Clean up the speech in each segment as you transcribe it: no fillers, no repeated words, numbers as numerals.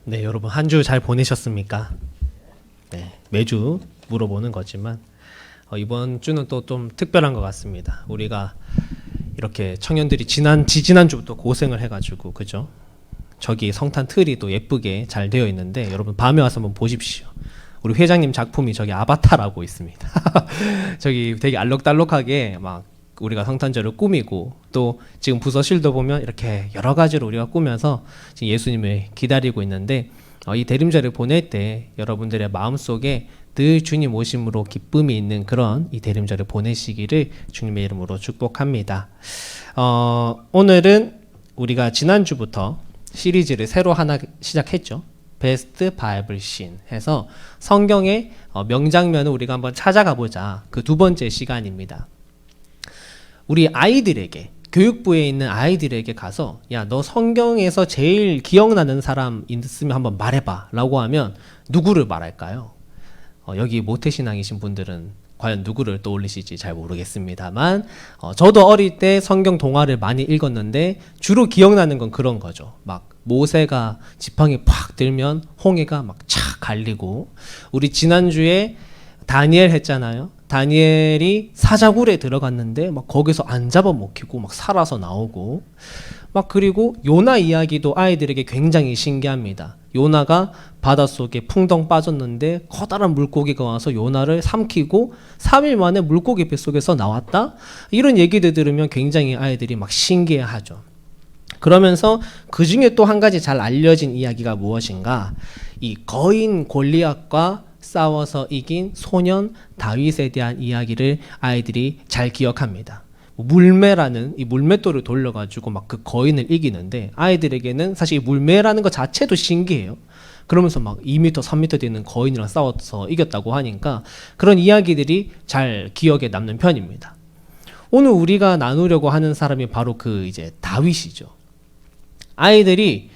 네, 여러분 한 주 잘 보내셨습니까? 네, 매주 물어보는 거지만 이번 주는 또 좀 특별한 것 같습니다. 우리가 이렇게 청년들이 지난주부터 고생을 해가지고 그죠? 저기 성탄 틀이 또 예쁘게 잘 되어 있는데 여러분 밤에 와서 한번 보십시오. 우리 회장님 작품이 저기 아바타라고 있습니다. 저기 되게 알록달록하게 막 우리가 성탄절을 꾸미고 또 지금 부서실도 보면 이렇게 여러 가지로 우리가 꾸며서 지금 예수님을 기다리고 있는데 이 대림절을 보낼 때 여러분들의 마음속에 늘 주님 오심으로 기쁨이 있는 그런 이 대림절을 보내시기를 주님의 이름으로 축복합니다. 오늘은 우리가 지난주부터 시리즈를 새로 하나 시작했죠. 베스트 바이블 씬 해서 성경의 명장면을 우리가 한번 찾아가 보자. 그 두 번째 시간입니다. 우리 아이들에게 교육부에 있는 아이들에게 가서 야, 너 성경에서 제일 기억나는 사람 있으면 한번 말해봐 라고 하면 누구를 말할까요? 여기 모태신앙이신 분들은 과연 누구를 떠올리실지 잘 모르겠습니다만 저도 어릴 때 성경 동화를 많이 읽었는데 주로 기억나는 건 그런 거죠. 막 모세가 지팡이 팍 들면 홍해가 막 착 갈리고, 우리 지난주에 다니엘 했잖아요. 다니엘이 사자굴에 들어갔는데 막 거기서 안 잡아먹히고 막 살아서 나오고, 막 그리고 요나 이야기도 아이들에게 굉장히 신기합니다. 요나가 바닷속에 풍덩 빠졌는데 커다란 물고기가 와서 요나를 삼키고 3일 만에 물고기 뱃속에서 나왔다? 이런 얘기들 들으면 굉장히 아이들이 막 신기해하죠. 그러면서 그 중에 또 한 가지 잘 알려진 이야기가 무엇인가? 이 거인 골리앗과 싸워서 이긴 소년 다윗에 대한 이야기를 아이들이 잘 기억합니다. 물매라는 이 물맷돌을 돌려가지고 막 그 거인을 이기는데 아이들에게는 사실 이 물매라는 것 자체도 신기해요. 그러면서 막 2m, 3m 되는 거인이랑 싸워서 이겼다고 하니까 그런 이야기들이 잘 기억에 남는 편입니다. 오늘 우리가 나누려고 하는 사람이 바로 그 이제 다윗이죠. 아이들이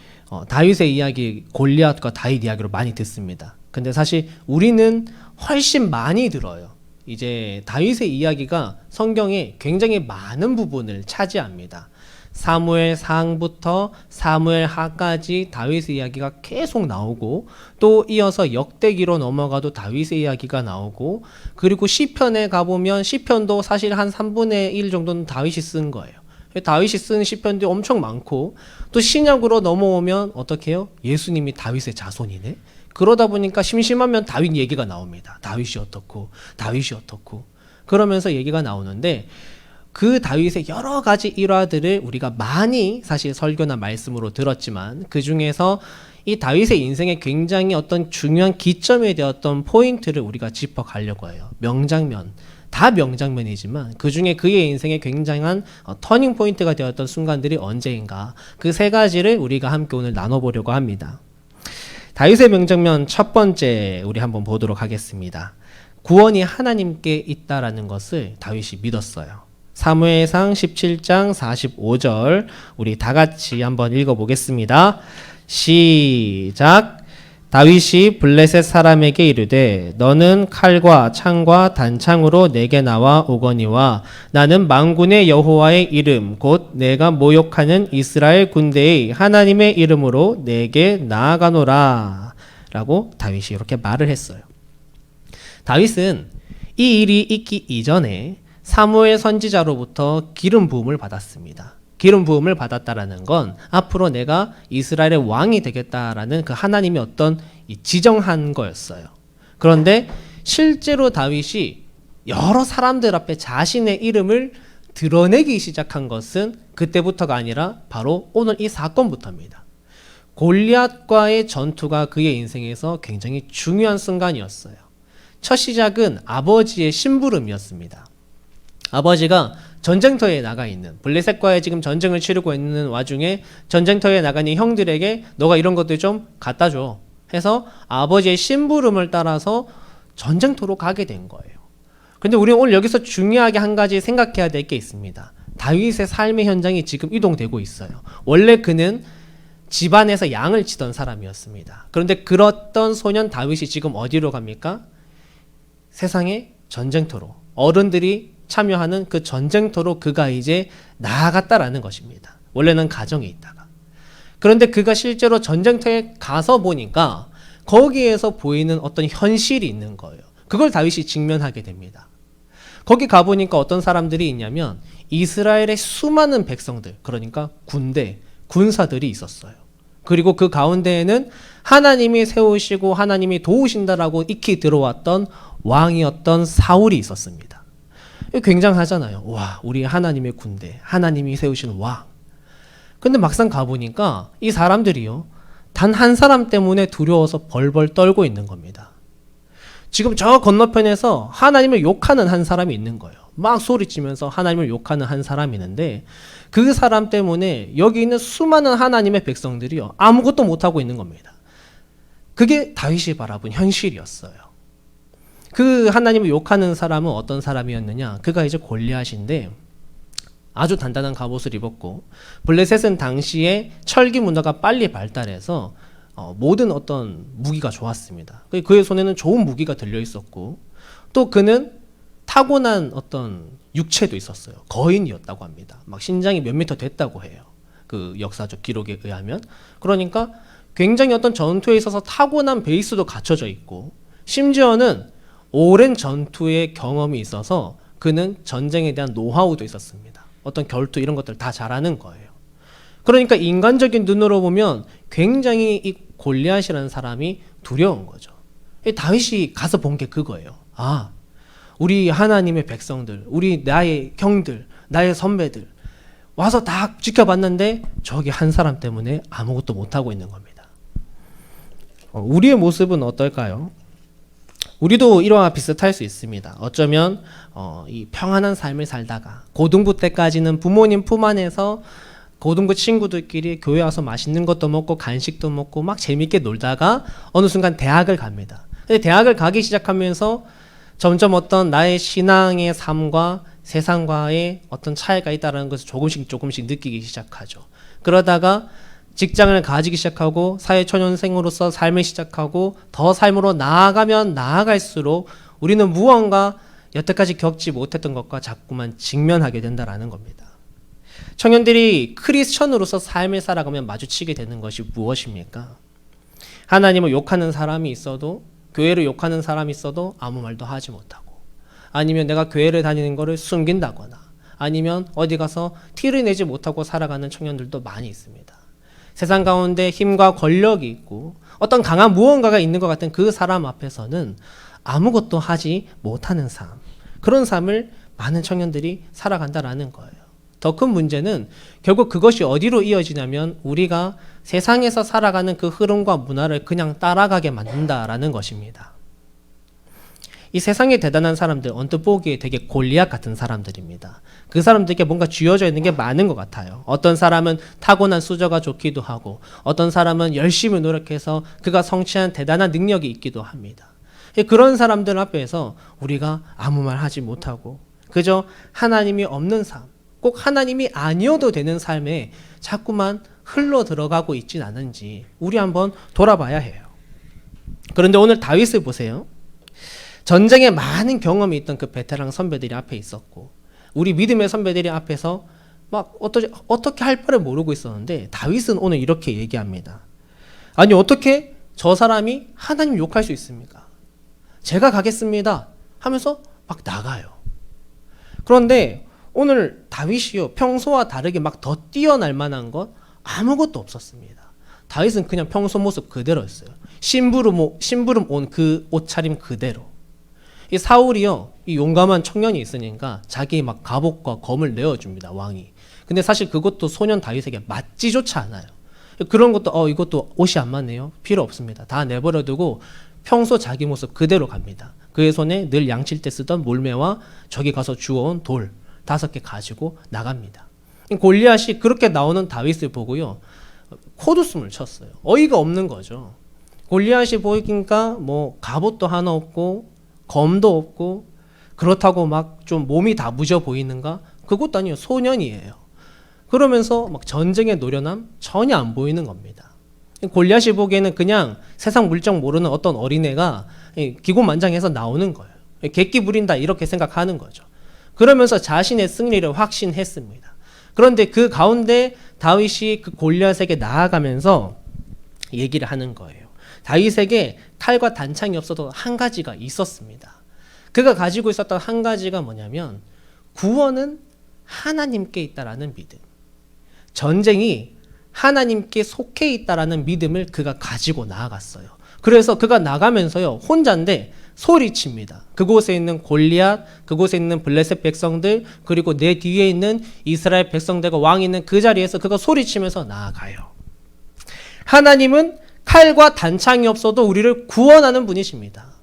다윗의 이야기, 골리앗과 다윗 이야기를 많이 듣습니다. 근데 사실 우리는 훨씬 많이 들어요. 이제 다윗의 이야기가 성경에 굉장히 많은 부분을 차지합니다. 사무엘 상부터 사무엘 하까지 다윗의 이야기가 계속 나오고, 또 이어서 역대기로 넘어가도 다윗의 이야기가 나오고, 그리고 시편에 가보면 시편도 사실 한 3분의 1 정도는 다윗이 쓴 거예요. 다윗이 쓴 시편도 엄청 많고, 또 신약으로 넘어오면 어떻게 해요? 예수님이 다윗의 자손이네? 그러다 보니까 심심하면 다윗 얘기가 나옵니다. 다윗이 어떻고 다윗이 어떻고 그러면서 얘기가 나오는데, 그 다윗의 여러 가지 일화들을 우리가 많이 사실 설교나 말씀으로 들었지만 그 중에서 이 다윗의 인생에 굉장히 어떤 중요한 기점이 되었던 포인트를 우리가 짚어가려고 해요. 명장면, 다 명장면이지만 그 중에 그의 인생에 굉장한 터닝 포인트가 되었던 순간들이 언제인가, 그 세 가지를 우리가 함께 오늘 나눠보려고 합니다. 다윗의 명장면 첫 번째 우리 한번 보도록 하겠습니다. 구원이 하나님께 있다라는 것을 다윗이 믿었어요. 사무엘상 17장 45절 우리 다 같이 한번 읽어보겠습니다. 시작. 다윗이 블레셋 사람에게 이르되 너는 칼과 창과 단창으로 내게 나와 오거니와 나는 만군의 여호와의 이름 곧 내가 모욕하는 이스라엘 군대의 하나님의 이름으로 내게 나아가노라 라고 다윗이 이렇게 말을 했어요. 다윗은 이 일이 있기 이전에 사무엘 선지자로부터 기름 부음을 받았습니다. 기름 부음을 받았다라는 건 앞으로 내가 이스라엘의 왕이 되겠다라는 그 하나님이 어떤 지정한 거였어요. 그런데 실제로 다윗이 여러 사람들 앞에 자신의 이름을 드러내기 시작한 것은 그때부터가 아니라 바로 오늘 이 사건부터입니다. 골리앗과의 전투가 그의 인생에서 굉장히 중요한 순간이었어요. 첫 시작은 아버지의 심부름이었습니다. 아버지가 전쟁터에 나가 있는, 블레셋과의 지금 전쟁을 치르고 있는 와중에 전쟁터에 나가는 형들에게 너가 이런 것들 좀 갖다 줘 해서 아버지의 심부름을 따라서 전쟁터로 가게 된 거예요. 근데 우리는 오늘 여기서 중요하게 한 가지 생각해야 될 게 있습니다. 다윗의 삶의 현장이 지금 이동되고 있어요. 원래 그는 집안에서 양을 치던 사람이었습니다. 그런데 그랬던 소년 다윗이 지금 어디로 갑니까? 세상의 전쟁터로, 어른들이 참여하는 그 전쟁터로 그가 이제 나아갔다라는 것입니다. 원래는 가정에 있다가. 그런데 그가 실제로 전쟁터에 가서 보니까 거기에서 보이는 어떤 현실이 있는 거예요. 그걸 다윗이 직면하게 됩니다. 거기 가보니까 어떤 사람들이 있냐면 이스라엘의 수많은 백성들, 그러니까 군대, 군사들이 있었어요. 그리고 그 가운데에는 하나님이 세우시고 하나님이 도우신다라고 익히 들어왔던 왕이었던 사울이 있었습니다. 굉장하잖아요. 와, 우리 하나님의 군대, 하나님이 세우신 왕. 근데 막상 가보니까 이 사람들이요, 단 한 사람 때문에 두려워서 벌벌 떨고 있는 겁니다. 지금 저 건너편에서 하나님을 욕하는 한 사람이 있는 거예요. 막 소리치면서 하나님을 욕하는 한 사람이 있는데 그 사람 때문에 여기 있는 수많은 하나님의 백성들이요, 아무것도 못하고 있는 겁니다. 그게 다윗이 바라본 현실이었어요. 그 하나님을 욕하는 사람은 어떤 사람이었느냐? 그가 이제 골리앗인데 아주 단단한 갑옷을 입었고, 블레셋은 당시에 철기 문화가 빨리 발달해서 모든 어떤 무기가 좋았습니다. 그의 손에는 좋은 무기가 들려 있었고, 또 그는 타고난 어떤 육체도 있었어요. 거인이었다고 합니다. 막 신장이 몇 미터 됐다고 해요. 그 역사적 기록에 의하면. 그러니까 굉장히 어떤 전투에 있어서 타고난 베이스도 갖춰져 있고, 심지어는 오랜 전투의 경험이 있어서 그는 전쟁에 대한 노하우도 있었습니다. 어떤 결투 이런 것들 다 잘하는 거예요. 그러니까 인간적인 눈으로 보면 굉장히 이 골리앗이라는 사람이 두려운 거죠. 다윗이 가서 본 게 그거예요. 아, 우리 하나님의 백성들, 우리 나의 형들, 나의 선배들 와서 다 지켜봤는데 저기 한 사람 때문에 아무것도 못하고 있는 겁니다. 우리의 모습은 어떨까요? 우리도 이와 비슷할 수 있습니다. 어쩌면 이 평안한 삶을 살다가 고등부 때까지는 부모님 품 안에서 고등부 친구들끼리 교회 와서 맛있는 것도 먹고 간식도 먹고 막 재밌게 놀다가 어느 순간 대학을 갑니다. 근데 대학을 가기 시작하면서 점점 어떤 나의 신앙의 삶과 세상과의 어떤 차이가 있다는 것을 조금씩 느끼기 시작하죠. 그러다가 직장을 가지기 시작하고 사회초년생으로서 삶을 시작하고 더 삶으로 나아가면 나아갈수록 우리는 무언가 여태까지 겪지 못했던 것과 자꾸만 직면하게 된다는 겁니다. 청년들이 크리스천으로서 삶을 살아가면 마주치게 되는 것이 무엇입니까? 하나님을 욕하는 사람이 있어도, 교회를 욕하는 사람이 있어도 아무 말도 하지 못하고, 아니면 내가 교회를 다니는 것을 숨긴다거나, 아니면 어디 가서 티를 내지 못하고 살아가는 청년들도 많이 있습니다. 세상 가운데 힘과 권력이 있고 어떤 강한 무언가가 있는 것 같은 그 사람 앞에서는 아무것도 하지 못하는 삶, 그런 삶을 많은 청년들이 살아간다라는 거예요. 더 큰 문제는 결국 그것이 어디로 이어지냐면 우리가 세상에서 살아가는 그 흐름과 문화를 그냥 따라가게 만든다라는 것입니다. 이 세상에 대단한 사람들, 언뜻 보기에 되게 골리앗 같은 사람들입니다. 그 사람들에게 뭔가 쥐어져 있는 게 많은 것 같아요. 어떤 사람은 타고난 수저가 좋기도 하고, 어떤 사람은 열심히 노력해서 그가 성취한 대단한 능력이 있기도 합니다. 그런 사람들 앞에서 우리가 아무 말 하지 못하고 그저 하나님이 없는 삶, 꼭 하나님이 아니어도 되는 삶에 자꾸만 흘러 들어가고 있진 않은지 우리 한번 돌아봐야 해요. 그런데 오늘 다윗을 보세요. 전쟁에 많은 경험이 있던 그 베테랑 선배들이 앞에 있었고, 우리 믿음의 선배들이 앞에서 막 어떻게 할 바를 모르고 있었는데 다윗은 오늘 이렇게 얘기합니다. 아니, 어떻게 저 사람이 하나님 욕할 수 있습니까? 제가 가겠습니다 하면서 막 나가요. 그런데 오늘 다윗이요, 평소와 다르게 막 더 뛰어날 만한 것 아무것도 없었습니다. 다윗은 그냥 평소 모습 그대로였어요. 심부름 온 그 옷차림 그대로. 이 사울이요, 이 용감한 청년이 있으니까 자기 막 갑옷과 검을 내어줍니다, 왕이. 근데 사실 그것도 소년 다윗에게 맞지조차 않아요. 그런 것도 이것도 옷이 안 맞네요. 필요 없습니다. 다 내버려두고 평소 자기 모습 그대로 갑니다. 그의 손에 늘 양칠 때 쓰던 몰매와 저기 가서 주워온 돌 5개 가지고 나갑니다. 골리앗이 그렇게 나오는 다윗을 보고요, 코웃음을 쳤어요. 어이가 없는 거죠. 골리앗이 보이니까 뭐 갑옷도 하나 없고 검도 없고 그렇다고 막 좀 몸이 다 무져 보이는가? 그것도 아니에요. 소년이에요. 그러면서 막 전쟁의 노련함 전혀 안 보이는 겁니다. 골리앗이 보기에는 그냥 세상 물정 모르는 어떤 어린애가 기고만장해서 나오는 거예요. 객기 부린다 이렇게 생각하는 거죠. 그러면서 자신의 승리를 확신했습니다. 그런데 그 가운데 다윗이 그 골리앗에게 나아가면서 얘기를 하는 거예요. 다윗에게 칼과 단창이 없어도 한 가지가 있었습니다. 그가 가지고 있었던 한 가지가 뭐냐면 구원은 하나님께 있다라는 믿음. 전쟁이 하나님께 속해 있다라는 믿음을 그가 가지고 나아갔어요. 그래서 그가 나가면서요, 혼자인데 소리칩니다. 그곳에 있는 골리앗, 그곳에 있는 블레셋 백성들, 그리고 내 뒤에 있는 이스라엘 백성들과 왕이 있는 그 자리에서 그가 소리치면서 나아가요. 하나님은 칼과 단창이 없어도 우리를 구원하는 분이십니다.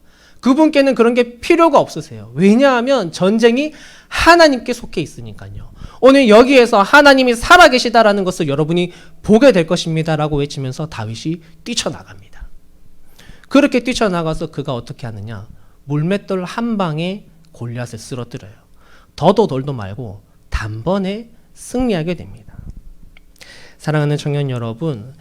그분께는 그런 게 필요가 없으세요. 왜냐하면 전쟁이 하나님께 속해 있으니까요. 오늘 여기에서 하나님이 살아계시다라는 것을 여러분이 보게 될 것입니다라고 외치면서 다윗이 뛰쳐나갑니다. 그렇게 뛰쳐나가서 그가 어떻게 하느냐? 물맷돌 한 방에 골리앗을 쓰러뜨려요. 더도 덜도 말고 단번에 승리하게 됩니다. 사랑하는 청년 여러분,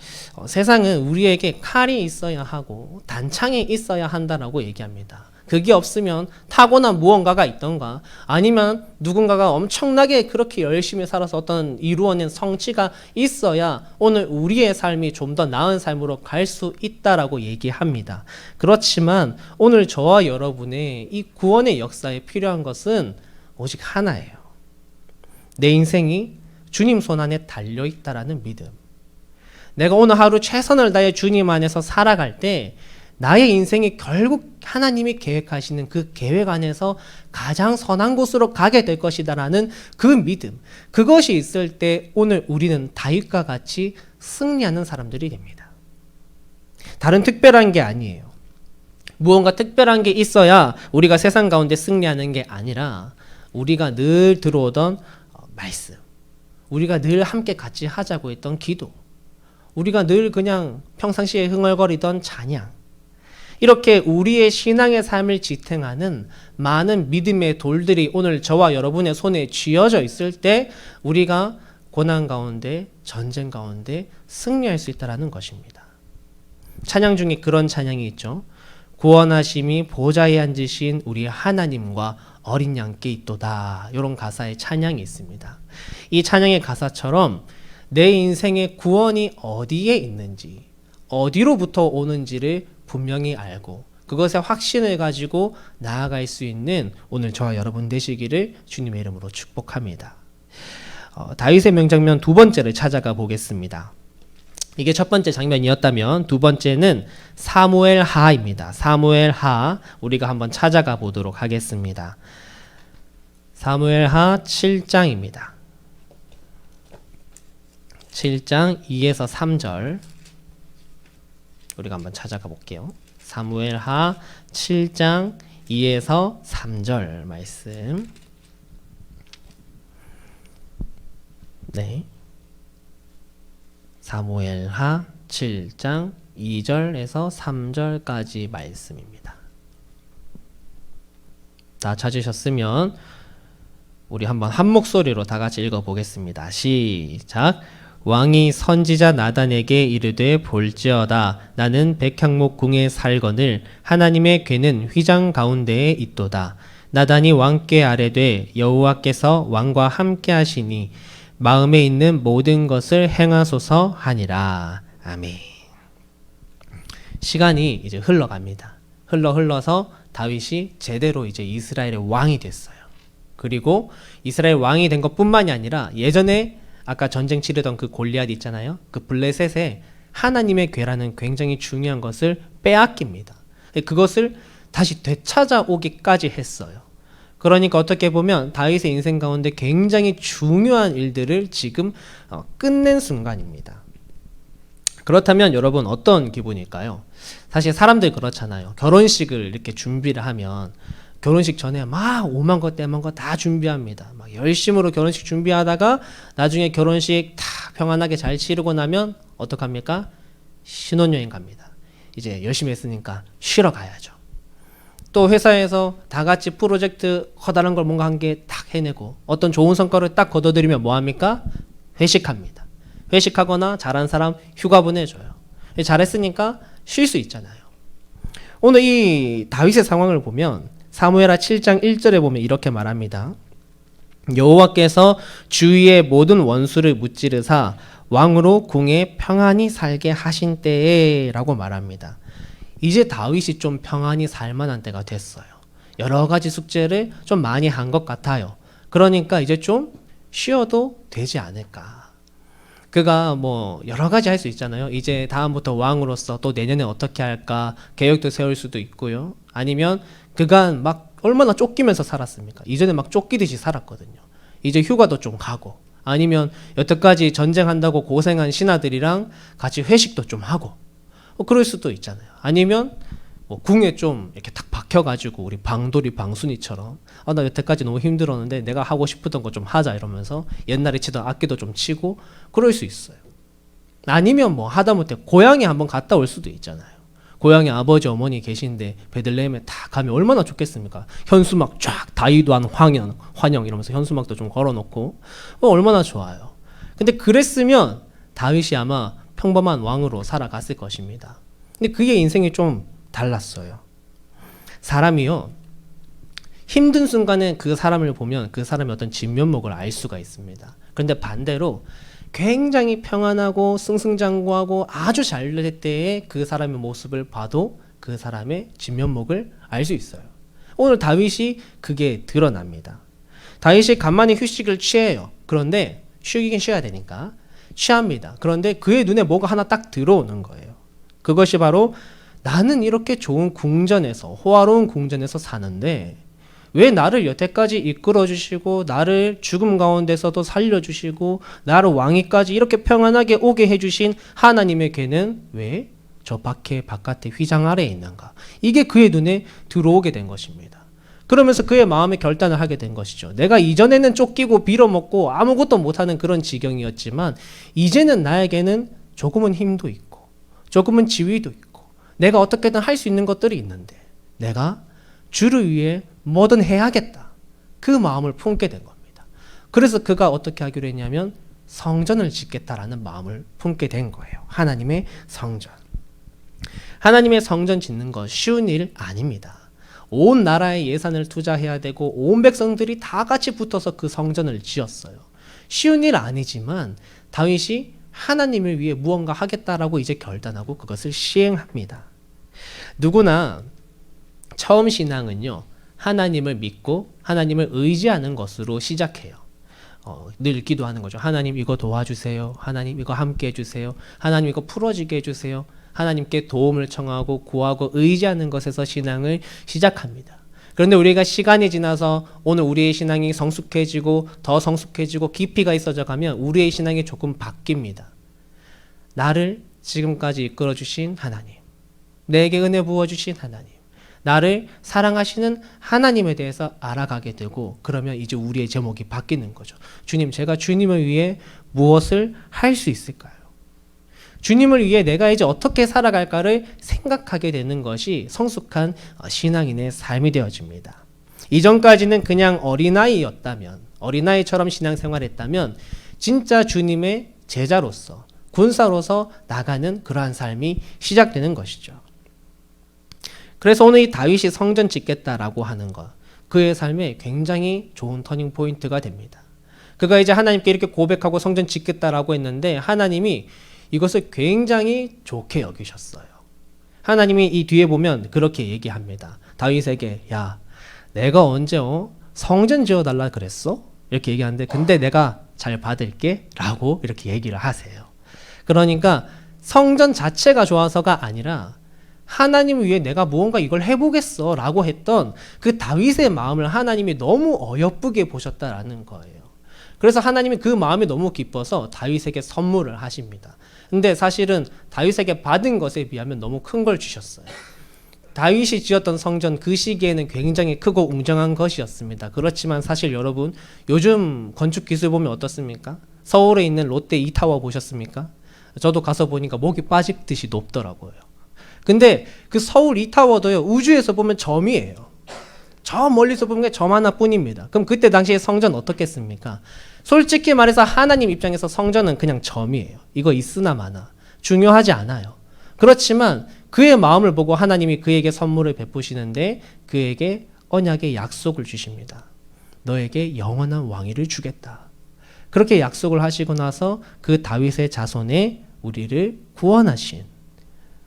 세상은 우리에게 칼이 있어야 하고 단창이 있어야 한다라고 얘기합니다. 그게 없으면 타고난 무언가가 있던가, 아니면 누군가가 엄청나게 그렇게 열심히 살아서 어떤 이루어낸 성취가 있어야 오늘 우리의 삶이 좀 더 나은 삶으로 갈 수 있다라고 얘기합니다. 그렇지만 오늘 저와 여러분의 이 구원의 역사에 필요한 것은 오직 하나예요. 내 인생이 주님 손 안에 달려있다라는 믿음. 내가 오늘 하루 최선을 다해 주님 안에서 살아갈 때 나의 인생이 결국 하나님이 계획하시는 그 계획 안에서 가장 선한 곳으로 가게 될 것이다라는 그 믿음. 그것이 있을 때 오늘 우리는 다윗과 같이 승리하는 사람들이 됩니다. 다른 특별한 게 아니에요. 무언가 특별한 게 있어야 우리가 세상 가운데 승리하는 게 아니라 우리가 늘 들어오던 말씀, 우리가 늘 함께 같이 하자고 했던 기도, 우리가 늘 그냥 평상시에 흥얼거리던 찬양, 이렇게 우리의 신앙의 삶을 지탱하는 많은 믿음의 돌들이 오늘 저와 여러분의 손에 쥐어져 있을 때 우리가 고난 가운데, 전쟁 가운데 승리할 수 있다는 것입니다. 찬양 중에 그런 찬양이 있죠. 구원하심이 보좌에 앉으신 우리 하나님과 어린 양께 있도다. 이런 가사의 찬양이 있습니다. 이 찬양의 가사처럼 내 인생의 구원이 어디에 있는지, 어디로부터 오는지를 분명히 알고 그것에 확신을 가지고 나아갈 수 있는 오늘 저와 여러분 되시기를 주님의 이름으로 축복합니다. 다윗의 명장면 두 번째를 찾아가 보겠습니다. 이게 첫 번째 장면이었다면 두 번째는 사무엘 하입니다. 사무엘 하 우리가 한번 찾아가 보도록 하겠습니다. 사무엘 하 7장입니다. 7장 2에서 3절 우리가 한번 찾아가 볼게요. 사무엘 하 7장 2에서 3절 말씀. 네. 사무엘 하 7장 2절에서 3절까지 말씀입니다. 다 찾으셨으면 우리 한번 한 목소리로 다 같이 읽어보겠습니다. 시작. 왕이 선지자 나단에게 이르되 볼지어다 나는 백향목 궁에 살거늘 하나님의 궤는 휘장 가운데에 있도다. 나단이 왕께 아뢰되 여호와께서 왕과 함께 하시니 마음에 있는 모든 것을 행하소서 하니라. 아멘. 시간이 이제 흘러갑니다. 흘러서 다윗이 제대로 이제 이스라엘의 왕이 됐어요. 그리고 이스라엘 왕이 된 것뿐만이 아니라 예전에 아까 전쟁 치르던 그 골리앗 있잖아요. 그 블레셋에 하나님의 궤라는 굉장히 중요한 것을 빼앗깁니다. 그것을 다시 되찾아오기까지 했어요. 그러니까 어떻게 보면 다윗의 인생 가운데 굉장히 중요한 일들을 지금 끝낸 순간입니다. 그렇다면 여러분 어떤 기분일까요? 사실 사람들 그렇잖아요. 결혼식을 이렇게 준비를 하면 결혼식 전에 막 오만 것 때만 것 다 준비합니다. 막 열심으로 결혼식 준비하다가 나중에 결혼식 다 평안하게 잘 치르고 나면 어떡합니까? 신혼여행 갑니다. 이제 열심히 했으니까 쉬러 가야죠. 또 회사에서 다 같이 프로젝트 커다란 걸 뭔가 한 개 딱 해내고 어떤 좋은 성과를 딱 거둬들이면 뭐합니까? 회식합니다. 회식하거나 잘한 사람 휴가 보내줘요. 잘했으니까 쉴 수 있잖아요. 오늘 이 다윗의 상황을 보면 사무엘하 7장 1절에 보면 이렇게 말합니다. 여호와께서 주위의 모든 원수를 무찌르사 왕으로 궁에 평안히 살게 하신 때에라고 말합니다. 이제 다윗이 좀 평안히 살 만한 때가 됐어요. 여러 가지 숙제를 좀 많이 한 것 같아요. 그러니까 이제 좀 쉬어도 되지 않을까. 그가 뭐 여러 가지 할 수 있잖아요. 이제 다음부터 왕으로서 또 내년에 어떻게 할까 계획도 세울 수도 있고요. 아니면 그간 막 얼마나 쫓기면서 살았습니까? 이전에 막 쫓기듯이 살았거든요. 이제 휴가도 좀 가고, 아니면 여태까지 전쟁한다고 고생한 신하들이랑 같이 회식도 좀 하고, 그럴 수도 있잖아요. 아니면 뭐 궁에 좀 이렇게 탁 박혀가지고 우리 방돌이 방순이처럼 나 여태까지 너무 힘들었는데 내가 하고 싶었던 거 좀 하자 이러면서 옛날에 치던 악기도 좀 치고 그럴 수 있어요. 아니면 뭐 하다못해 고향에 한번 갔다 올 수도 있잖아요. 고향에 아버지 어머니 계신데 베들레헴에 다 가면 얼마나 좋겠습니까? 현수막 쫙 다이도한 환영 이러면서 현수막도 좀 걸어놓고 얼마나 좋아요. 근데 그랬으면 다윗이 아마 평범한 왕으로 살아갔을 것입니다. 근데 그의 인생이 좀 달랐어요. 사람이요, 힘든 순간에 그 사람을 보면 그 사람의 어떤 진면목을 알 수가 있습니다. 그런데 반대로 굉장히 평안하고 승승장구하고 아주 잘 될 때에 그 사람의 모습을 봐도 그 사람의 진면목을 알 수 있어요. 오늘 다윗이 그게 드러납니다. 다윗이 간만에 휴식을 취해요. 그런데 쉬긴 쉬어야 되니까 취합니다. 그런데 그의 눈에 뭐가 하나 딱 들어오는 거예요. 그것이 바로 나는 이렇게 좋은 궁전에서, 호화로운 궁전에서 사는데 왜 나를 여태까지 이끌어주시고 나를 죽음 가운데서도 살려주시고 나를 왕위까지 이렇게 평안하게 오게 해주신 하나님에게는 왜 저 바깥에 휘장 아래에 있는가? 이게 그의 눈에 들어오게 된 것입니다. 그러면서 그의 마음의 결단을 하게 된 것이죠. 내가 이전에는 쫓기고 빌어먹고 아무것도 못하는 그런 지경이었지만 이제는 나에게는 조금은 힘도 있고 조금은 지위도 있고 내가 어떻게든 할 수 있는 것들이 있는데 내가 주를 위해 뭐든 해야겠다. 그 마음을 품게 된 겁니다. 그래서 그가 어떻게 하기로 했냐면 성전을 짓겠다라는 마음을 품게 된 거예요. 하나님의 성전. 하나님의 성전 짓는 거 쉬운 일 아닙니다. 온 나라의 예산을 투자해야 되고 온 백성들이 다 같이 붙어서 그 성전을 지었어요. 쉬운 일 아니지만 다윗이 하나님을 위해 무언가 하겠다라고 이제 결단하고 그것을 시행합니다. 누구나 처음 신앙은요, 하나님을 믿고 하나님을 의지하는 것으로 시작해요. 늘 기도하는 거죠. 하나님 이거 도와주세요. 하나님 이거 함께 해주세요. 하나님 이거 풀어지게 해주세요. 하나님께 도움을 청하고 구하고 의지하는 것에서 신앙을 시작합니다. 그런데 우리가 시간이 지나서 오늘 우리의 신앙이 성숙해지고 더 성숙해지고 깊이가 있어져 가면 우리의 신앙이 조금 바뀝니다. 나를 지금까지 이끌어주신 하나님, 내게 은혜 부어주신 하나님, 나를 사랑하시는 하나님에 대해서 알아가게 되고 그러면 이제 우리의 제목이 바뀌는 거죠. 주님, 제가 주님을 위해 무엇을 할 수 있을까요? 주님을 위해 내가 이제 어떻게 살아갈까를 생각하게 되는 것이 성숙한 신앙인의 삶이 되어집니다. 이전까지는 그냥 어린아이였다면, 어린아이처럼 신앙생활했다면 진짜 주님의 제자로서, 군사로서 나가는 그러한 삶이 시작되는 것이죠. 그래서 오늘 이 다윗이 성전 짓겠다라고 하는 것, 그의 삶에 굉장히 좋은 터닝 포인트가 됩니다. 그가 이제 하나님께 이렇게 고백하고 성전 짓겠다라고 했는데 하나님이 이것을 굉장히 좋게 여기셨어요. 하나님이 이 뒤에 보면 그렇게 얘기합니다. 다윗에게, 야, 내가 언제 성전 지어달라 그랬어? 이렇게 얘기하는데 근데 내가 잘 받을게 라고 이렇게 얘기를 하세요. 그러니까 성전 자체가 좋아서가 아니라 하나님 위해 내가 무언가 이걸 해보겠어 라고 했던 그 다윗의 마음을 하나님이 너무 어여쁘게 보셨다라는 거예요. 그래서 하나님이 그 마음이 너무 기뻐서 다윗에게 선물을 하십니다. 근데 사실은 다윗에게 받은 것에 비하면 너무 큰 걸 주셨어요. 다윗이 지었던 성전 그 시기에는 굉장히 크고 웅장한 것이었습니다. 그렇지만 사실 여러분 요즘 건축 기술 보면 어떻습니까? 서울에 있는 롯데 이타워 보셨습니까? 저도 가서 보니까 목이 빠지듯이 높더라고요. 근데 그 서울 이타워도요, 우주에서 보면 점이에요. 저 멀리서 보면 점 하나뿐입니다. 그럼 그때 당시에 성전 어떻겠습니까? 솔직히 말해서 하나님 입장에서 성전은 그냥 점이에요. 이거 있으나 마나 중요하지 않아요. 그렇지만 그의 마음을 보고 하나님이 그에게 선물을 베푸시는데 그에게 언약의 약속을 주십니다. 너에게 영원한 왕위를 주겠다. 그렇게 약속을 하시고 나서 그 다윗의 자손에 우리를 구원하신,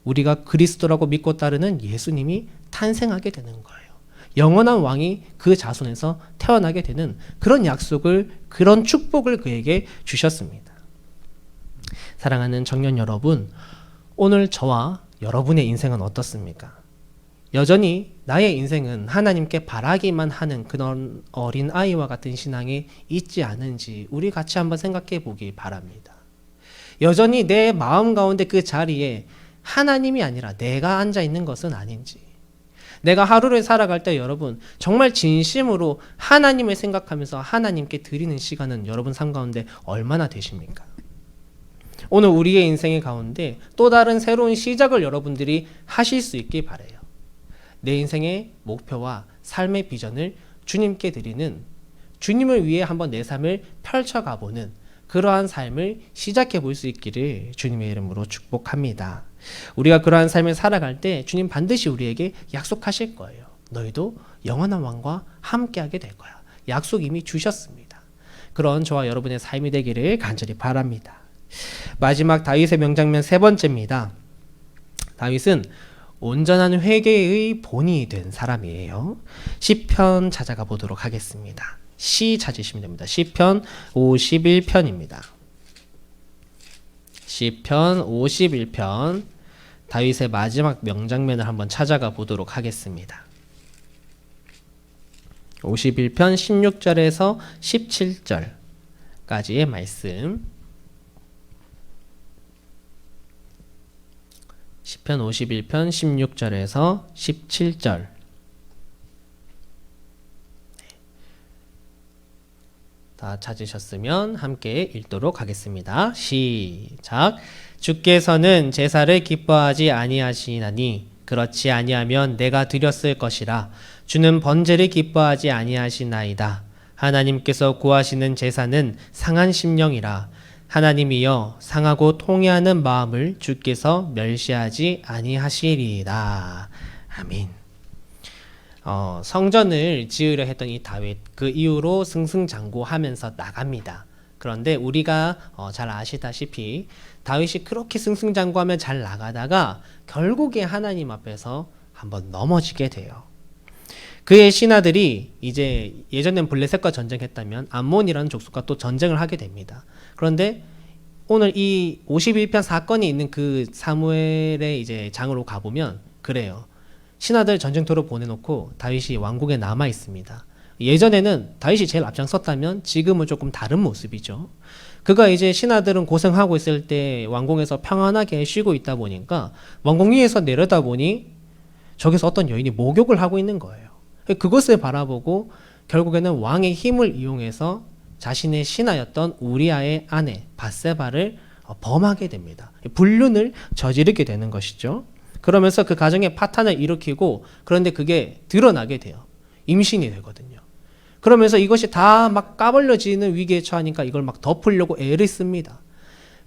우리가 그리스도라고 믿고 따르는 예수님이 탄생하게 되는 거예요. 영원한 왕이 그 자손에서 태어나게 되는 그런 약속을, 그런 축복을 그에게 주셨습니다. 사랑하는 청년 여러분, 오늘 저와 여러분의 인생은 어떻습니까? 여전히 나의 인생은 하나님께 바라기만 하는 그런 어린 아이와 같은 신앙이 있지 않은지 우리 같이 한번 생각해 보기 바랍니다. 여전히 내 마음 가운데 그 자리에 하나님이 아니라 내가 앉아 있는 것은 아닌지, 내가 하루를 살아갈 때 여러분 정말 진심으로 하나님을 생각하면서 하나님께 드리는 시간은 여러분 삶 가운데 얼마나 되십니까? 오늘 우리의 인생의 가운데 또 다른 새로운 시작을 여러분들이 하실 수 있길 바라요. 내 인생의 목표와 삶의 비전을 주님께 드리는, 주님을 위해 한번 내 삶을 펼쳐가 보는 그러한 삶을 시작해 볼 수 있기를 주님의 이름으로 축복합니다. 우리가 그러한 삶을 살아갈 때 주님 반드시 우리에게 약속하실 거예요. 너희도 영원한 왕과 함께하게 될 거야. 약속 이미 주셨습니다. 그런 저와 여러분의 삶이 되기를 간절히 바랍니다. 마지막 다윗의 명장면 세 번째입니다. 다윗은 온전한 회개의 본이 된 사람이에요. 시편 찾아가 보도록 하겠습니다. 시 찾으시면 됩니다. 시편 51편입니다. 시편 51편 다윗의 마지막 명장면을 한번 찾아가 보도록 하겠습니다. 51편 16절에서 17절까지의 말씀. 시편 51편 16절에서 17절. 다 찾으셨으면 함께 읽도록 하겠습니다. 시작. 주께서는 제사를 기뻐하지 아니하시나니 그렇지 아니하면 내가 드렸을 것이라. 주는 번제를 기뻐하지 아니하시나이다. 하나님께서 구하시는 제사는 상한 심령이라. 하나님이여 상하고 통회하는 마음을 주께서 멸시하지 아니하시리이다. 아멘. 성전을 지으려 했던 이 다윗, 그 이후로 승승장구하면서 나갑니다. 그런데 우리가 잘 아시다시피 다윗이 그렇게 승승장구하며 잘 나가다가 결국에 하나님 앞에서 한번 넘어지게 돼요. 그의 신하들이 이제 예전엔 블레셋과 전쟁했다면 암몬이라는 족속과 또 전쟁을 하게 됩니다. 그런데 오늘 이 51편 사건이 있는 그 사무엘의 이제 장으로 가보면 그래요. 신하들 전쟁터로 보내놓고 다윗이 왕궁에 남아 있습니다. 예전에는 다윗이 제일 앞장섰다면 지금은 조금 다른 모습이죠. 그가 이제 신하들은 고생하고 있을 때 왕궁에서 평안하게 쉬고 있다 보니까 왕궁 위에서 내려다보니 저기서 어떤 여인이 목욕을 하고 있는 거예요. 그것을 바라보고 결국에는 왕의 힘을 이용해서 자신의 신하였던 우리아의 아내 밧세바를 범하게 됩니다. 불륜을 저지르게 되는 것이죠. 그러면서 그 가정에 파탄을 일으키고, 그런데 그게 드러나게 돼요. 임신이 되거든요. 그러면서 이것이 다 막 까발려지는 위기에 처하니까 이걸 막 덮으려고 애를 씁니다.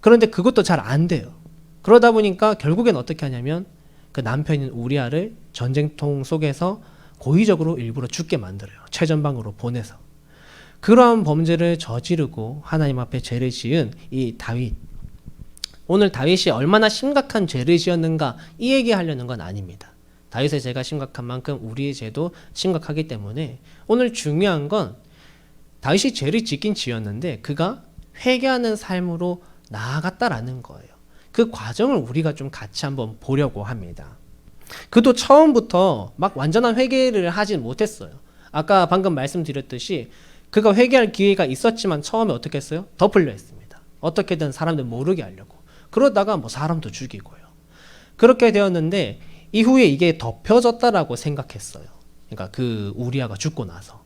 그런데 그것도 잘 안 돼요. 그러다 보니까 결국엔 어떻게 하냐면 그 남편인 우리아를 전쟁통 속에서 고의적으로 일부러 죽게 만들어요. 최전방으로 보내서. 그러한 범죄를 저지르고 하나님 앞에 죄를 지은 이 다윗. 오늘 다윗이 얼마나 심각한 죄를 지었는가 이 얘기하려는 건 아닙니다. 다윗의 죄가 심각한 만큼 우리의 죄도 심각하기 때문에 오늘 중요한 건 다윗이 죄를 짓긴 지었는데 그가 회개하는 삶으로 나아갔다라는 거예요. 그 과정을 우리가 좀 같이 한번 보려고 합니다. 그도 처음부터 막 완전한 회개를 하진 못했어요. 아까 방금 말씀드렸듯이 그가 회개할 기회가 있었지만 처음에 어떻게 했어요? 덮으려 했습니다. 어떻게든 사람들 모르게 하려고. 그러다가 뭐 사람도 죽이고요. 그렇게 되었는데 이후에 이게 덮여졌다라고 생각했어요. 그러니까 그 우리아가 죽고 나서.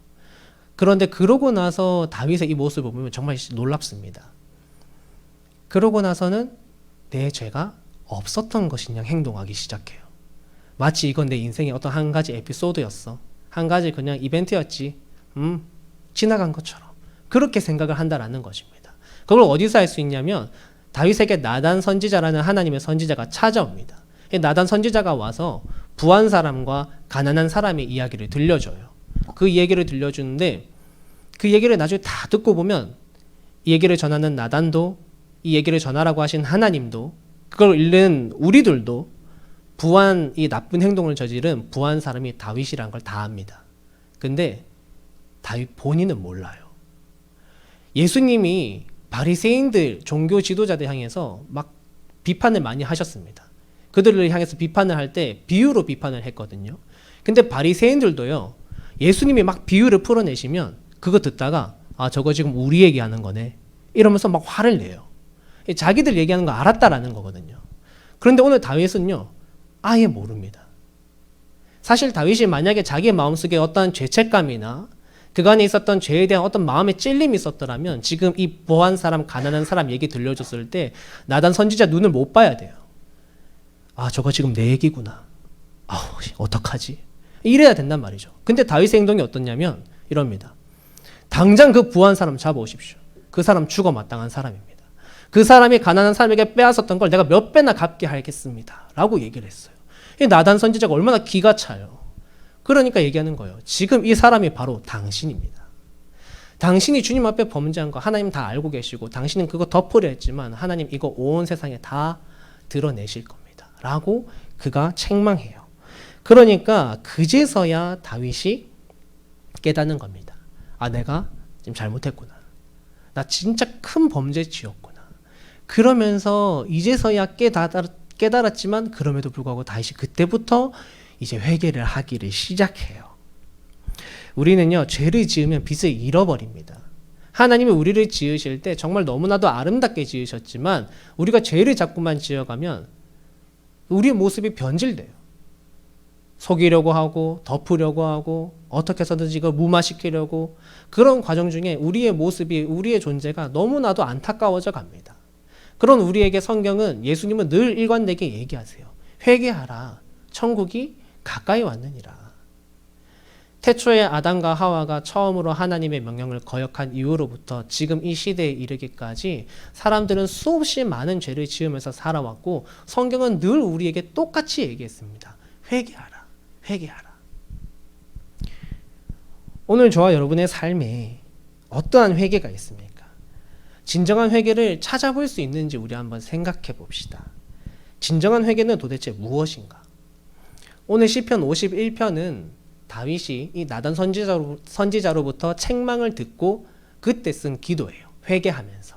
그런데 그러고 나서 다윗의 이 모습을 보면 정말 놀랍습니다. 그러고 나서는 내 죄가 없었던 것이냐 행동하기 시작해요. 마치 이건 내 인생의 어떤 한 가지 에피소드였어. 한 가지 그냥 이벤트였지. 지나간 것처럼. 그렇게 생각을 한다라는 것입니다. 그걸 어디서 알 수 있냐면 다윗에게 나단 선지자라는 하나님의 선지자가 찾아옵니다. 나단 선지자가 와서 부한 사람과 가난한 사람의 이야기를 들려줘요. 그 얘기를 들려주는데 그 얘기를 나중에 다 듣고 보면 이 얘기를 전하는 나단도, 이 얘기를 전하라고 하신 하나님도, 그걸 읽는 우리들도 이 나쁜 행동을 저지른 부한 사람이 다윗이란 걸 다 압니다. 근데 다윗 본인은 몰라요. 예수님이 바리새인들, 종교 지도자들 향해서 막 비판을 많이 하셨습니다. 그들을 향해서 비판을 할 때 비유로 비판을 했거든요. 근데 바리새인들도요, 예수님이 막 비유를 풀어내시면 그거 듣다가 저거 지금 우리 얘기하는 거네 이러면서 막 화를 내요. 자기들 얘기하는 거 알았다라는 거거든요. 그런데 오늘 다윗은요, 아예 모릅니다. 사실 다윗이 만약에 자기의 마음속에 어떤 죄책감이나 그간에 있었던 죄에 대한 어떤 마음의 찔림이 있었더라면 지금 이 부한 사람, 가난한 사람 얘기 들려줬을 때 나단 선지자 눈을 못 봐야 돼요. 저거 지금 내 얘기구나. 어떡하지? 이래야 된단 말이죠. 근데 다윗의 행동이 어떻냐면 이럽니다. 당장 그 부한 사람 잡아오십시오. 그 사람 죽어 마땅한 사람입니다. 그 사람이 가난한 사람에게 빼앗았던 걸 내가 몇 배나 갚게 하겠습니다. 라고 얘기를 했어요. 이 나단 선지자가 얼마나 기가 차요. 그러니까 얘기하는 거예요. 지금 이 사람이 바로 당신입니다. 당신이 주님 앞에 범죄한 거 하나님 다 알고 계시고 당신은 그거 덮으려 했지만 하나님 이거 온 세상에 다 드러내실 겁니다. 라고 그가 책망해요. 그러니까 그제서야 다윗이 깨닫는 겁니다. 내가 지금 잘못했구나. 나 진짜 큰 범죄 지었구나. 그러면서 이제서야 깨달았지만 그럼에도 불구하고 다윗이 그때부터 이제 회개를 하기를 시작해요. 우리는요, 죄를 지으면 빚을 잃어버립니다. 하나님이 우리를 지으실 때 정말 너무나도 아름답게 지으셨지만 우리가 죄를 자꾸만 지어가면 우리의 모습이 변질돼요. 속이려고 하고 덮으려고 하고 어떻게 해서든지 이걸 무마시키려고, 그런 과정 중에 우리의 모습이, 우리의 존재가 너무나도 안타까워져 갑니다. 그런 우리에게 성경은, 예수님은 늘 일관되게 얘기하세요. 회개하라. 천국이 가까이 왔느니라. 태초에 아담과 하와가 처음으로 하나님의 명령을 거역한 이후로부터 지금 이 시대에 이르기까지 사람들은 수없이 많은 죄를 지으면서 살아왔고 성경은 늘 우리에게 똑같이 얘기했습니다. 회개하라. 회개하라. 오늘 저와 여러분의 삶에 어떠한 회개가 있습니까? 진정한 회개를 찾아볼 수 있는지 우리 한번 생각해 봅시다. 진정한 회개는 도대체 무엇인가? 오늘 시편 51편은 다윗이 이 나단 선지자로부터 책망을 듣고 그때 쓴 기도예요. 회개하면서.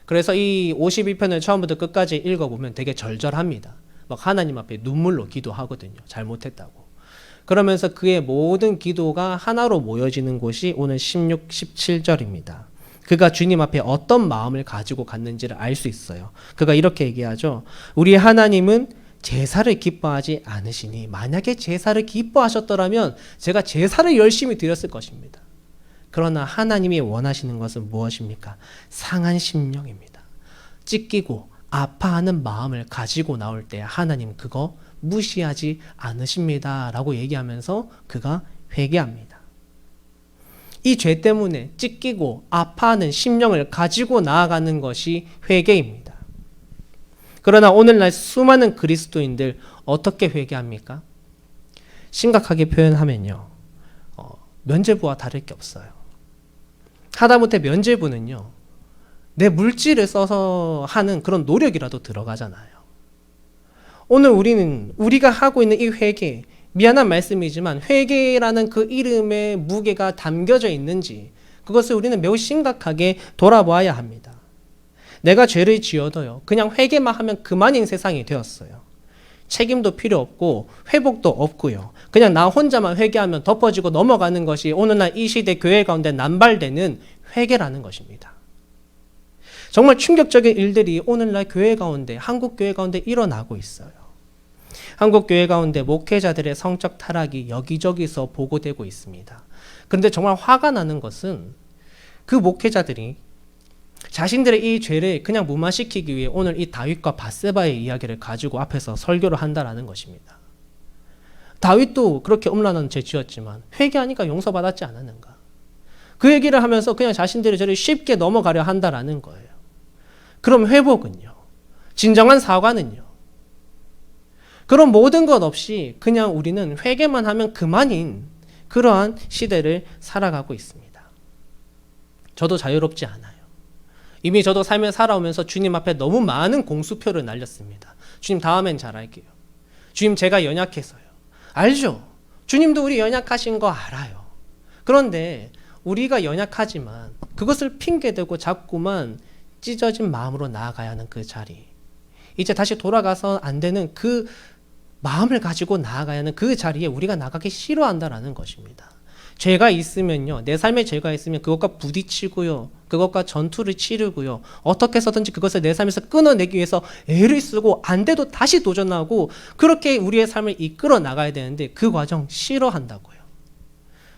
그래서 이 51편을 처음부터 끝까지 읽어보면 되게 절절합니다. 막 하나님 앞에 눈물로 기도하거든요. 잘못했다고. 그러면서 그의 모든 기도가 하나로 모여지는 곳이 오늘 16, 17절입니다. 그가 주님 앞에 어떤 마음을 가지고 갔는지를 알 수 있어요. 그가 이렇게 얘기하죠. 우리 하나님은 제사를 기뻐하지 않으시니, 만약에 제사를 기뻐하셨더라면 제가 제사를 열심히 드렸을 것입니다. 그러나 하나님이 원하시는 것은 무엇입니까? 상한 심령입니다. 찢기고 아파하는 마음을 가지고 나올 때 하나님 그거 무시하지 않으십니다. 라고 얘기하면서 그가 회개합니다. 이 죄 때문에 찢기고 아파하는 심령을 가지고 나아가는 것이 회개입니다. 그러나 오늘날 수많은 그리스도인들 어떻게 회개합니까? 심각하게 표현하면요, 면죄부와 다를 게 없어요. 하다못해 면죄부는요, 내 물질을 써서 하는 그런 노력이라도 들어가잖아요. 오늘 우리가 하고 있는 이 회개, 미안한 말씀이지만 회개라는 그 이름의 무게가 담겨져 있는지 그것을 우리는 매우 심각하게 돌아보아야 합니다. 내가 죄를 지어도요, 그냥 회개만 하면 그만인 세상이 되었어요. 책임도 필요 없고 회복도 없고요. 그냥 나 혼자만 회개하면 덮어지고 넘어가는 것이 오늘날 이 시대 교회 가운데 남발되는 회개라는 것입니다. 정말 충격적인 일들이 오늘날 교회 가운데, 한국 교회 가운데 일어나고 있어요. 한국 교회 가운데 목회자들의 성적 타락이 여기저기서 보고되고 있습니다. 그런데 정말 화가 나는 것은 그 목회자들이 자신들의 이 죄를 그냥 무마시키기 위해 오늘 이 다윗과 밧세바의 이야기를 가지고 앞에서 설교를 한다라는 것입니다. 다윗도 그렇게 음란한 죄 지었지만 회개하니까 용서받았지 않았는가? 그 얘기를 하면서 그냥 자신들의 죄를 쉽게 넘어가려 한다라는 거예요. 그럼 회복은요? 진정한 사과는요? 그런 모든 것 없이 그냥 우리는 회개만 하면 그만인 그러한 시대를 살아가고 있습니다. 저도 자유롭지 않아요. 이미 저도 삶을 살아오면서 주님 앞에 너무 많은 공수표를 날렸습니다. 주님, 다음엔 잘할게요. 주님, 제가 연약해서요. 알죠? 주님도 우리 연약하신 거 알아요. 그런데 우리가 연약하지만 그것을 핑계대고 자꾸만 찢어진 마음으로 나아가야 하는 그 자리, 이제 다시 돌아가서 안 되는 그 마음을 가지고 나아가야 하는 그 자리에 우리가 나가기 싫어한다라는 것입니다. 죄가 있으면요, 내 삶에 죄가 있으면 그것과 부딪히고요, 그것과 전투를 치르고요, 어떻게 해서든지 그것을 내 삶에서 끊어내기 위해서 애를 쓰고 안 돼도 다시 도전하고 그렇게 우리의 삶을 이끌어 나가야 되는데 그 과정 싫어한다고요.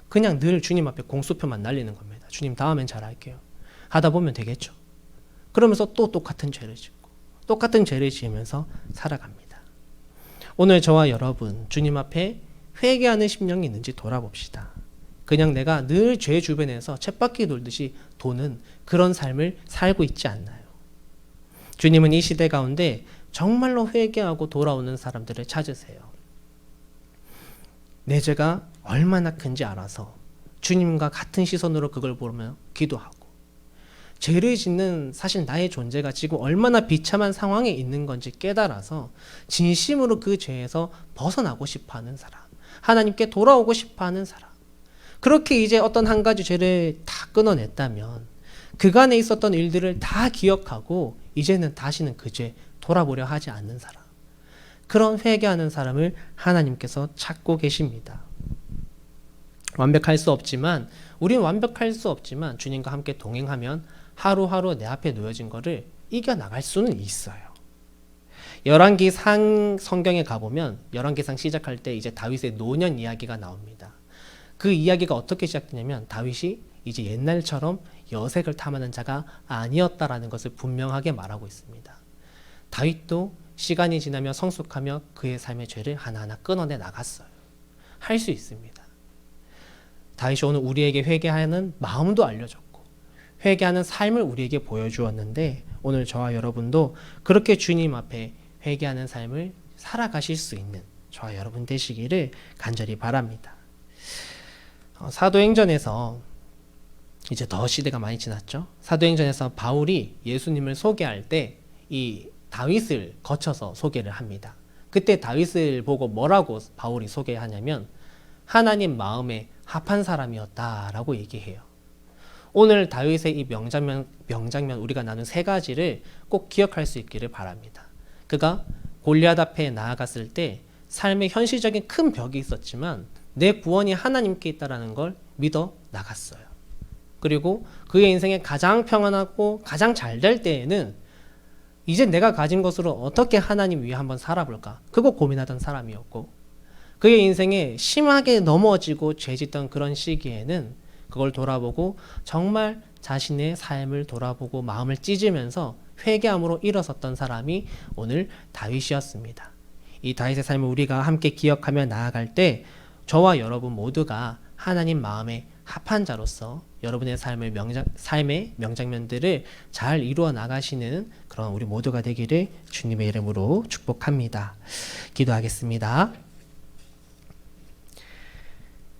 그냥 늘 주님 앞에 공수표만 날리는 겁니다. 주님, 다음엔 잘할게요. 하다 보면 되겠죠. 그러면서 또 똑같은 죄를 짓고 똑같은 죄를 지으면서 살아갑니다. 오늘 저와 여러분, 주님 앞에 회개하는 심령이 있는지 돌아봅시다. 그냥 내가 늘 죄 주변에서 쳇바퀴 돌듯이 도는 그런 삶을 살고 있지 않나요? 주님은 이 시대 가운데 정말로 회개하고 돌아오는 사람들을 찾으세요. 내 죄가 얼마나 큰지 알아서 주님과 같은 시선으로 그걸 보며 기도하고, 죄를 짓는 사실 나의 존재가 지금 얼마나 비참한 상황에 있는 건지 깨달아서 진심으로 그 죄에서 벗어나고 싶어하는 사람, 하나님께 돌아오고 싶어하는 사람, 그렇게 이제 어떤 한 가지 죄를 다 끊어냈다면 그간에 있었던 일들을 다 기억하고 이제는 다시는 그 죄 돌아보려 하지 않는 사람, 그런 회개하는 사람을 하나님께서 찾고 계십니다. 완벽할 수 없지만, 우리는 완벽할 수 없지만 주님과 함께 동행하면 하루하루 내 앞에 놓여진 것을 이겨나갈 수는 있어요. 열왕기상 성경에 가보면 열왕기상 시작할 때 이제 다윗의 노년 이야기가 나옵니다. 그 이야기가 어떻게 시작되냐면 다윗이 이제 옛날처럼 여색을 탐하는 자가 아니었다라는 것을 분명하게 말하고 있습니다. 다윗도 시간이 지나며 성숙하며 그의 삶의 죄를 하나하나 끊어내 나갔어요. 할 수 있습니다. 다윗이 오늘 우리에게 회개하는 마음도 알려줬고 회개하는 삶을 우리에게 보여주었는데, 오늘 저와 여러분도 그렇게 주님 앞에 회개하는 삶을 살아가실 수 있는 저와 여러분 되시기를 간절히 바랍니다. 사도행전에서 이제 더 시대가 많이 지났죠. 사도행전에서 바울이 예수님을 소개할 때 이 다윗을 거쳐서 소개를 합니다. 그때 다윗을 보고 뭐라고 바울이 소개하냐면 하나님 마음에 합한 사람이었다라고 얘기해요. 오늘 다윗의 이 명장면 우리가 나눈 세 가지를 꼭 기억할 수 있기를 바랍니다. 그가 골리앗 앞에 나아갔을 때 삶의 현실적인 큰 벽이 있었지만 내 구원이 하나님께 있다는 걸 믿어 나갔어요. 그리고 그의 인생에 가장 평안하고 가장 잘 될 때에는 이제 내가 가진 것으로 어떻게 하나님 위해 한번 살아볼까, 그거 고민하던 사람이었고, 그의 인생에 심하게 넘어지고 죄짓던 그런 시기에는 그걸 돌아보고 정말 자신의 삶을 돌아보고 마음을 찢으면서 회개함으로 일어섰던 사람이 오늘 다윗이었습니다. 이 다윗의 삶을 우리가 함께 기억하며 나아갈 때 저와 여러분 모두가 하나님 마음에 합한 자로서 여러분의 삶의 명장면들을 잘 이루어 나가시는 그런 우리 모두가 되기를 주님의 이름으로 축복합니다. 기도하겠습니다.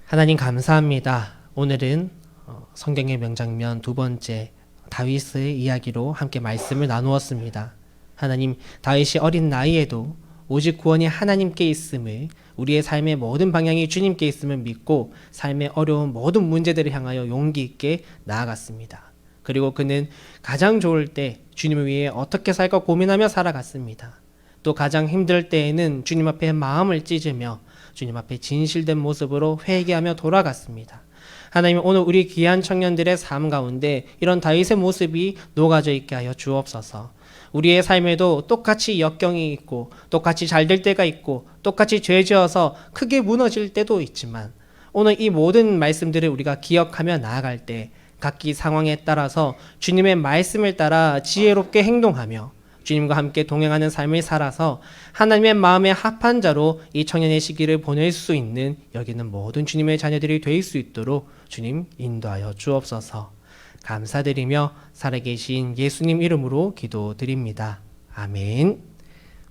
하나님 감사합니다. 오늘은 성경의 명장면 두 번째 다윗의 이야기로 함께 말씀을 나누었습니다. 하나님, 다윗이 어린 나이에도 오직 구원이 하나님께 있음을, 우리의 삶의 모든 방향이 주님께 있음을 믿고 삶의 어려운 모든 문제들을 향하여 용기 있게 나아갔습니다. 그리고 그는 가장 좋을 때 주님을 위해 어떻게 살까 고민하며 살아갔습니다. 또 가장 힘들 때에는 주님 앞에 마음을 찢으며 주님 앞에 진실된 모습으로 회개하며 돌아갔습니다. 하나님, 오늘 우리 귀한 청년들의 삶 가운데 이런 다윗의 모습이 녹아져 있게 하여 주옵소서. 우리의 삶에도 똑같이 역경이 있고 똑같이 잘 될 때가 있고 똑같이 죄 지어서 크게 무너질 때도 있지만, 오늘 이 모든 말씀들을 우리가 기억하며 나아갈 때 각기 상황에 따라서 주님의 말씀을 따라 지혜롭게 행동하며 주님과 함께 동행하는 삶을 살아서 하나님의 마음에 합한 자로 이 청년의 시기를 보낼 수 있는 여기는 모든 주님의 자녀들이 될 수 있도록 주님 인도하여 주옵소서. 감사드리며 살아계신 예수님 이름으로 기도드립니다. 아멘.